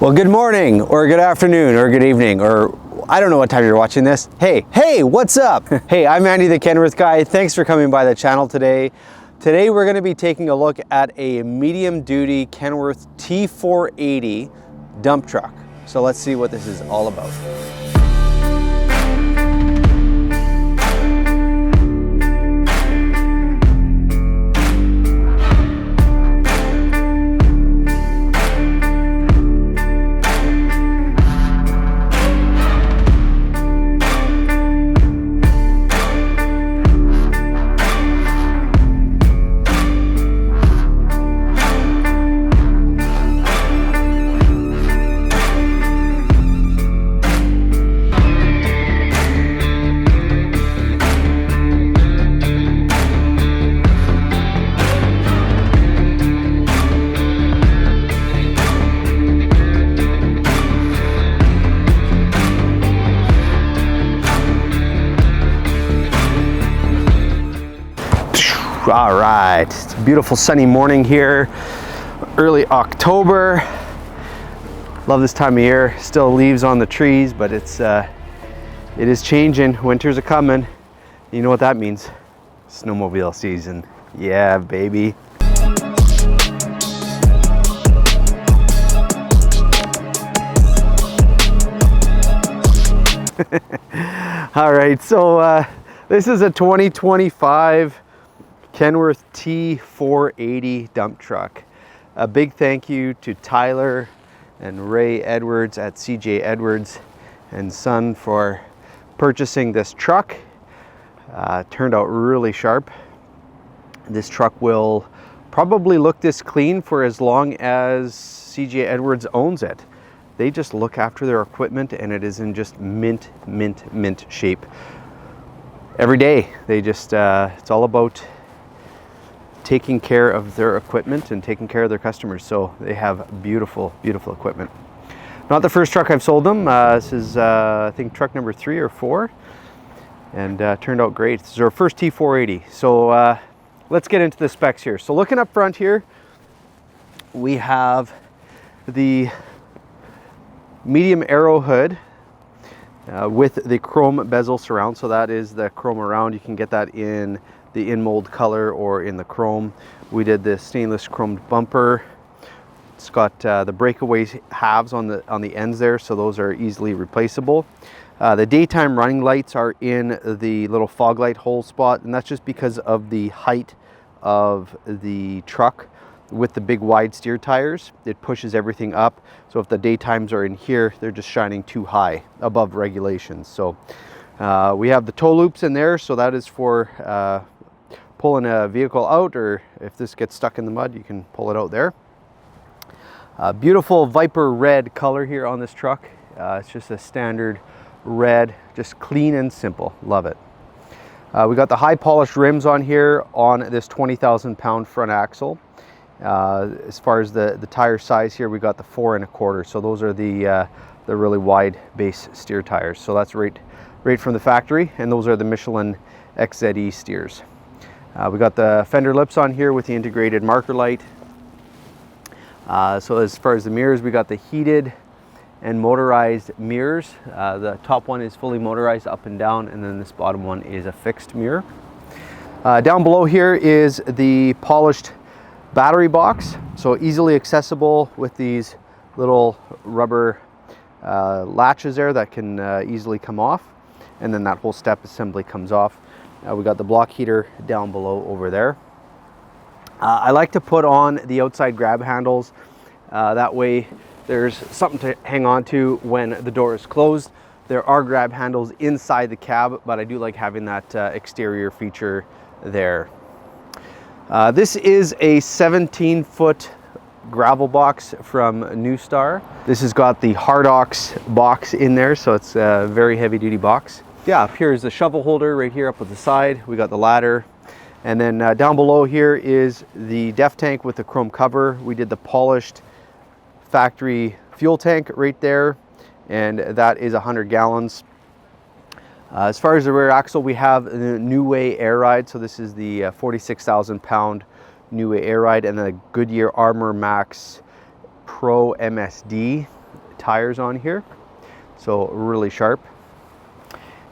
Well, good morning, or good afternoon, or good evening, or I don't know what time you're watching this. Hey, what's up? Hey, I'm Andy the Kenworth Guy. Thanks for coming by the channel today. Today we're going to be taking a look at a medium-duty Kenworth T480 dump truck. So let's see what this is all about. All right, it's a beautiful sunny morning here, early October. Love this time of year. Still leaves on the trees, but it is changing. Winters are coming. You know what that means? Snowmobile season. Yeah, baby. All right, so this is a 2025 Kenworth T480 dump truck. A big thank you to Tyler and Ray Edwards at CJ Edwards and Son for purchasing this truck. Turned out really sharp. This truck will probably look this clean for as long as CJ Edwards owns it. They just look after their equipment and it is in just mint shape. Every day they just, it's all about taking care of their equipment and taking care of their customers. So they have beautiful equipment. Not the first truck I've sold them. This is I think truck number 3 or 4, and turned out great. This is our first T480. So let's get into the specs here. So looking up front here, we have the medium arrow hood with the chrome bezel surround. So that is the chrome around. You can get that in the in-mold color or in the chrome. We did the stainless chromed bumper. It's got the breakaway halves on the ends there, so those are easily replaceable. The daytime running lights are in the little fog light hole spot, and that's just because of the height of the truck. With the big wide steer tires, it pushes everything up. So if the daytimes are in here, they're just shining too high above regulations. So we have the tow loops in there, so that is for pulling a vehicle out, or if this gets stuck in the mud, you can pull it out there. Beautiful Viper red color here on this truck. It's just a standard red, just clean and simple. Love it. We got the high polished rims on here on this 20,000 pound front axle. As far as the tire size here, we got the 4 1/4. So those are the really wide base steer tires. So that's right from the factory, and those are the Michelin XZE steers. We got the fender lips on here with the integrated marker light. So as far as the mirrors, we got the heated and motorized mirrors. The top one is fully motorized up and down, and then this bottom one is a fixed mirror. Down below here is the polished battery box, so easily accessible with these little rubber latches there that can easily come off, and then that whole step assembly comes off. We got the block heater down below over there. I like to put on the outside grab handles. That way there's something to hang on to when the door is closed. There are grab handles inside the cab, but I do like having that exterior feature there. This is a 17-foot gravel box from New Star. This has got the Hardox box in there, so it's a very heavy-duty box. Yeah, up here is the shovel holder right here up at the side. We got the ladder. And then down below here is the def tank with the chrome cover. We did the polished factory fuel tank right there, and that is 100 gallons. As far as the rear axle, we have the New Way Air Ride. So this is the 46,000 pound New Way Air Ride, and the Goodyear Armor Max Pro MSD tires on here, so really sharp.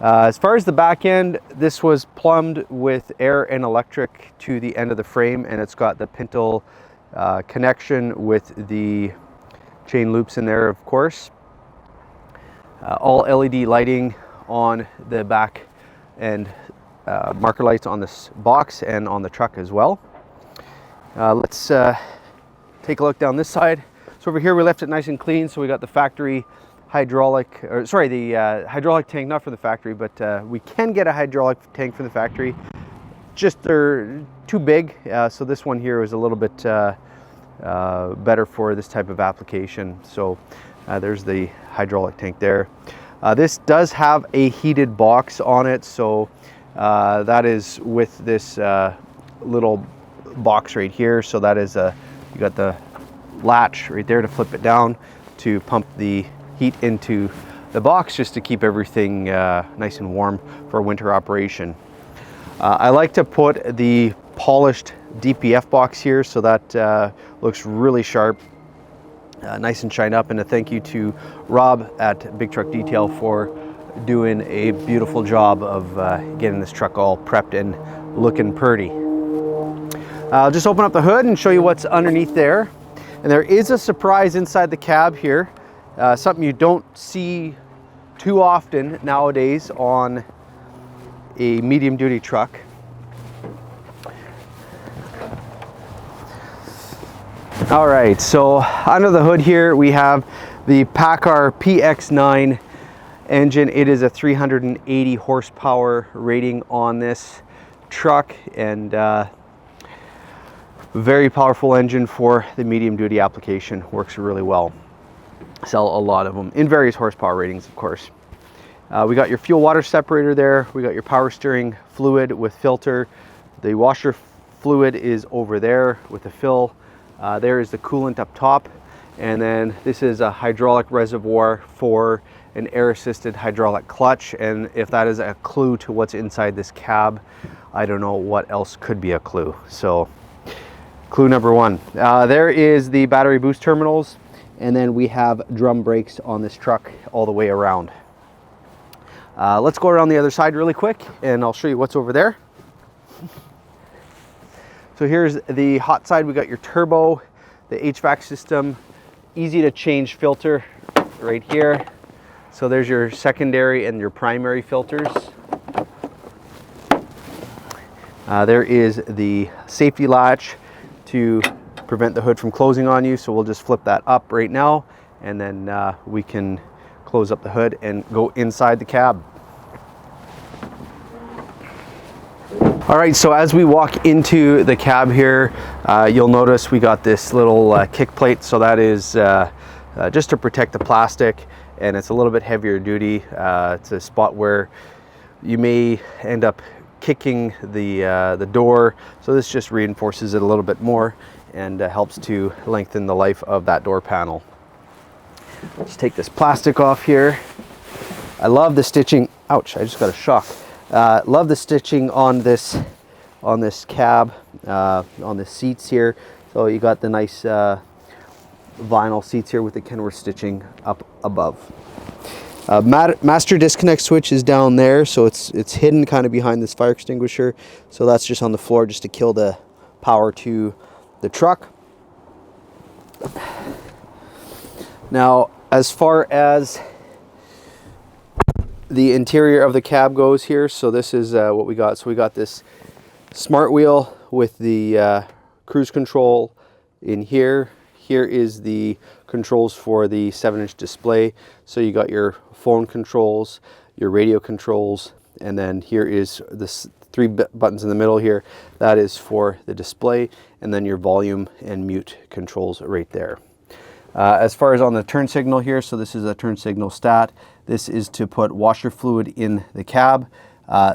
As far as the back end, this was plumbed with air and electric to the end of the frame, and it's got the pintle connection with the chain loops in there, of course. All LED lighting on the back, and marker lights on this box and on the truck as well. Let's take a look down this side. So over here we left it nice and clean. So we got the factory hydraulic, or sorry, the hydraulic tank, not from the factory, but we can get a hydraulic tank from the factory. Just they're too big. So this one here is a little bit better for this type of application. So there's the hydraulic tank there. This does have a heated box on it, so that is with this little box right here. So that is you got the latch right there to flip it down to pump the heat into the box, just to keep everything nice and warm for winter operation. I like to put the polished DPF box here, so that looks really sharp, nice and shined up. And a thank you to Rob at Big Truck Detail for doing a beautiful job of getting this truck all prepped and looking pretty. I'll just open up the hood and show you what's underneath there. And there is a surprise inside the cab here, something you don't see too often nowadays on a medium duty truck. All right, so under the hood here we have the PACCAR PX9 engine. It is a 380 horsepower rating on this truck, and very powerful engine for the medium duty application. Works really well. Sell a lot of them in various horsepower ratings, of course. We got your fuel water separator there. We got your power steering fluid with filter. The washer fluid is over there with the fill. There is the coolant up top, and then this is a hydraulic reservoir for an air-assisted hydraulic clutch. And if that is a clue to what's inside this cab, I don't know what else could be a clue. So clue number one. There is the battery boost terminals, and then we have drum brakes on this truck all the way around. Let's go around the other side really quick, and I'll show you what's over there. So here's the hot side. We got your turbo, the HVAC system, easy to change filter right here. So there's your secondary and your primary filters. There is the safety latch to prevent the hood from closing on you. So we'll just flip that up right now, and then we can close up the hood and go inside the cab. All right, so as we walk into the cab here, you'll notice we got this little kick plate. So that is just to protect the plastic, and it's a little bit heavier duty. It's a spot where you may end up kicking the door. So this just reinforces it a little bit more and helps to lengthen the life of that door panel. Let's take this plastic off here. I love the stitching. Ouch, I just got a shock. Love the stitching on this cab, on the seats here. So you got the nice vinyl seats here with the Kenworth stitching up above. Master disconnect switch is down there, so it's hidden kind of behind this fire extinguisher. So that's just on the floor, just to kill the power to the truck. Now, as far as the interior of the cab goes here, so this is what we got. So we got this smart wheel with the cruise control in here. Here is the controls for the 7-inch display. So you got your phone controls, your radio controls, and then here is this 3 buttons in the middle here. That is for the display, and then your volume and mute controls right there. As far as on the turn signal here, so this is a turn signal stat. This is to put washer fluid in the cab.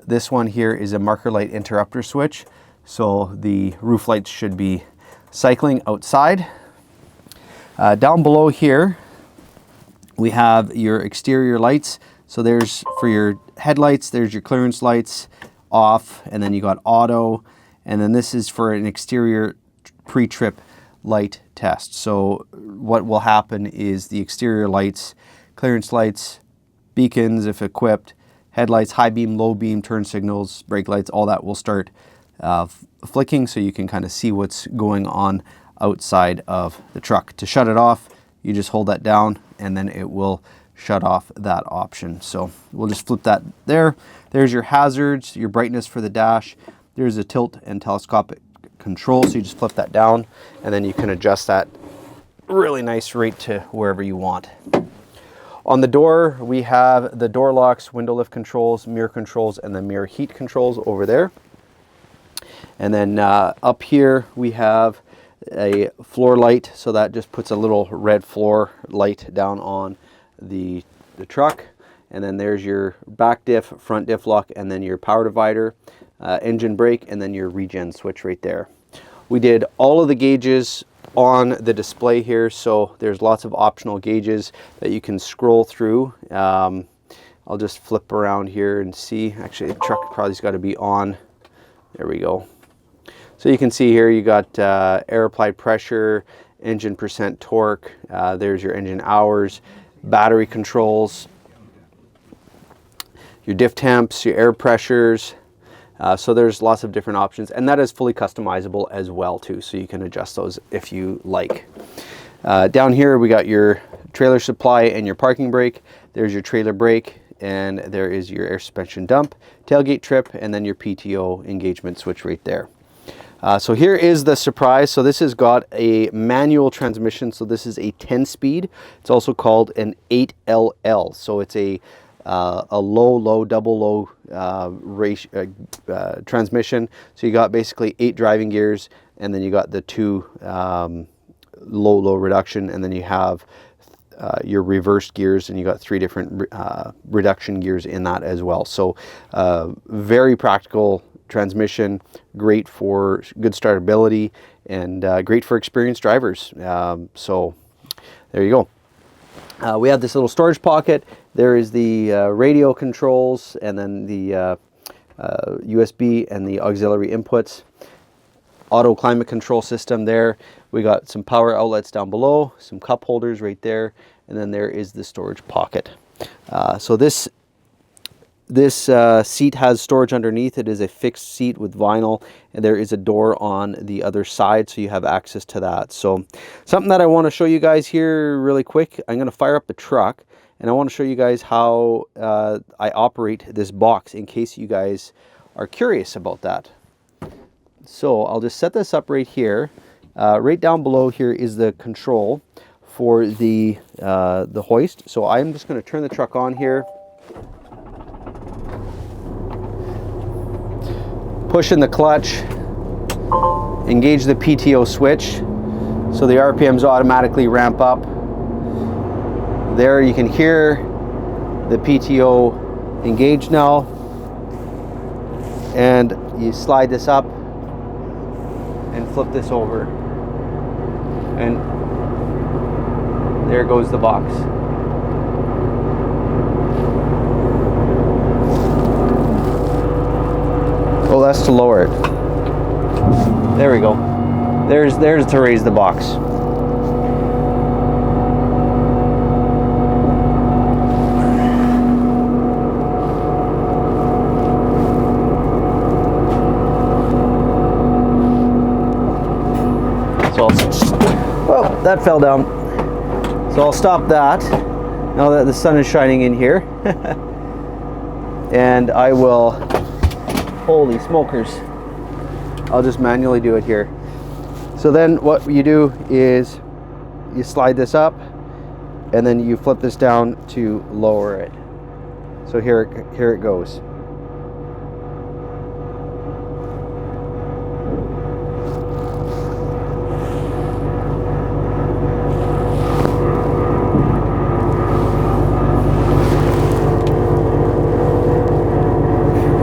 This one here is a marker light interrupter switch. So the roof lights should be cycling outside. Down below here, we have your exterior lights. So there's for your headlights, there's your clearance lights off, and then you got auto. And then this is for an exterior pre-trip light test. So what will happen is the exterior lights, clearance lights, beacons if equipped, headlights, high beam, low beam, turn signals, brake lights, all that will start flicking, so you can kind of see what's going on outside of the truck. To shut it off, you just hold that down and then it will shut off that option. So we'll just flip that there. There's your hazards, your brightness for the dash. There's a tilt and telescopic control, so you just flip that down and then you can adjust that really nice right to wherever you want. On the door, we have the door locks, window lift controls, mirror controls, and the mirror heat controls over there. And then up here we have a floor light, so that just puts a little red floor light down on the truck. And then there's your back diff, front diff lock, and then your power divider, engine brake, and then your regen switch right there. We did all of the gauges on the display here, so there's lots of optional gauges that you can scroll through. I'll just flip around here and see. Actually, the truck probably's got to be on. There we go. So you can see here you got air applied pressure, engine percent torque, there's your engine hours, battery controls, your diff temps, your air pressures. So there's lots of different options, and that is fully customizable as well too, so you can adjust those if you like. Down here we got your trailer supply and your parking brake. There's your trailer brake, and there is your air suspension dump, tailgate trip, and then your PTO engagement switch right there. So here is the surprise. So this has got a manual transmission, so this is a 10-speed. It's also called an 8LL, so it's a low, double low transmission. So you got basically 8 driving gears, and then you got the 2 low reduction, and then you have your reverse gears, and you got 3 different reduction gears in that as well. So very practical transmission, great for good startability, and great for experienced drivers. So there you go. We have this little storage pocket. There is the radio controls, and then the USB and the auxiliary inputs. Auto climate control system there. We got some power outlets down below, some cup holders right there, and then there is the storage pocket. So this seat has storage underneath. It is a fixed seat with vinyl, and there is a door on the other side, so you have access to that. So something that I want to show you guys here really quick, I'm going to fire up the truck, and I want to show you guys how I operate this box in case you guys are curious about that. So I'll just set this up right here. Right down below here is the control for the hoist. So I'm just going to turn the truck on here. Push in the clutch, engage the PTO switch, so the RPMs automatically ramp up. There you can hear the PTO engaged now, and you slide this up and flip this over, and there goes the box. Oh, that's to lower it. There we go. There's to raise the box. So well, that fell down. So I'll stop that now that the sun is shining in here. And I will, holy smokers, I'll just manually do it here. So then what you do is you slide this up, and then you flip this down to lower it. So here it goes.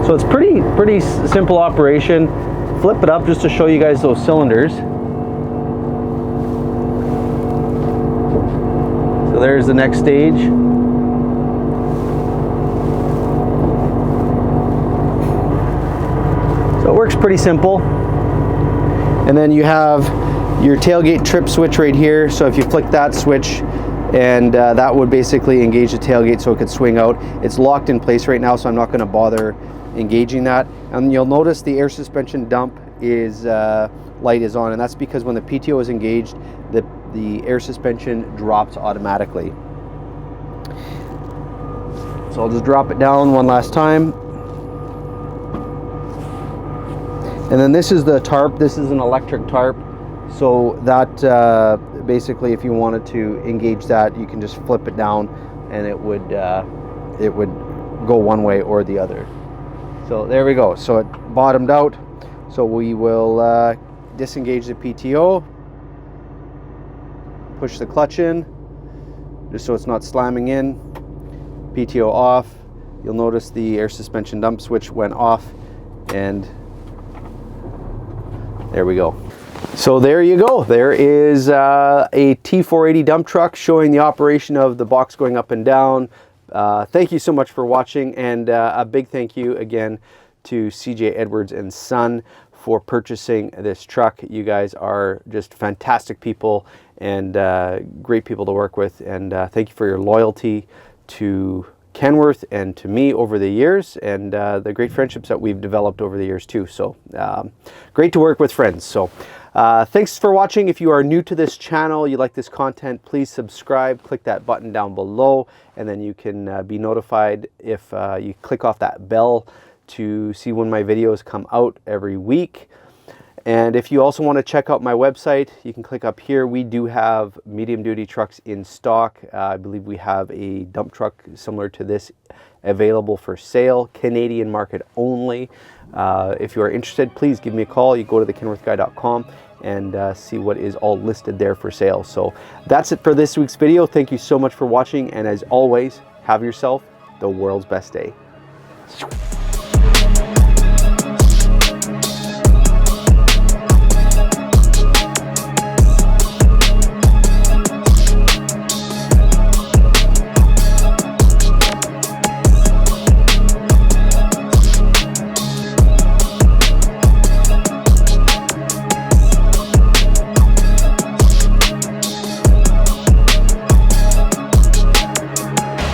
So it's pretty simple operation. Flip it up just to show you guys those cylinders. So there's the next stage. So it works pretty simple. And then you have your tailgate trip switch right here. So if you flick that switch, and that would basically engage the tailgate so it could swing out. It's locked in place right now, so I'm not going to bother engaging that. And you'll notice the air suspension dump is light is on, and that's because when the PTO is engaged, the air suspension drops automatically. So I'll just drop it down one last time. And then this is the tarp. This is an electric tarp. So that basically, if you wanted to engage that, you can just flip it down and it would go one way or the other. So there we go. So it bottomed out. So we will disengage the PTO, push the clutch in just so it's not slamming in, PTO off. You'll notice the air suspension dump switch went off, and there we go. So there you go. There is a T480 dump truck showing the operation of the box going up and down. Thank you so much for watching, and a big thank you again to CJ Edwards and Son for purchasing this truck. You guys are just fantastic people and great people to work with, and thank you for your loyalty to Kenworth and to me over the years, and the great friendships that we've developed over the years too. So great to work with friends. So thanks for watching. If you are new to this channel, you like this content, please subscribe, click that button down below, and then you can be notified if you click off that bell to see when my videos come out every week. And if you also want to check out my website, you can click up here. We do have medium duty trucks in stock. I believe we have a dump truck similar to this available for sale, Canadian market only. If you are interested, please give me a call. You go to thekenworthguy.com and see what is all listed there for sale. So that's it for this week's video. Thank you so much for watching, and as always, have yourself the world's best day.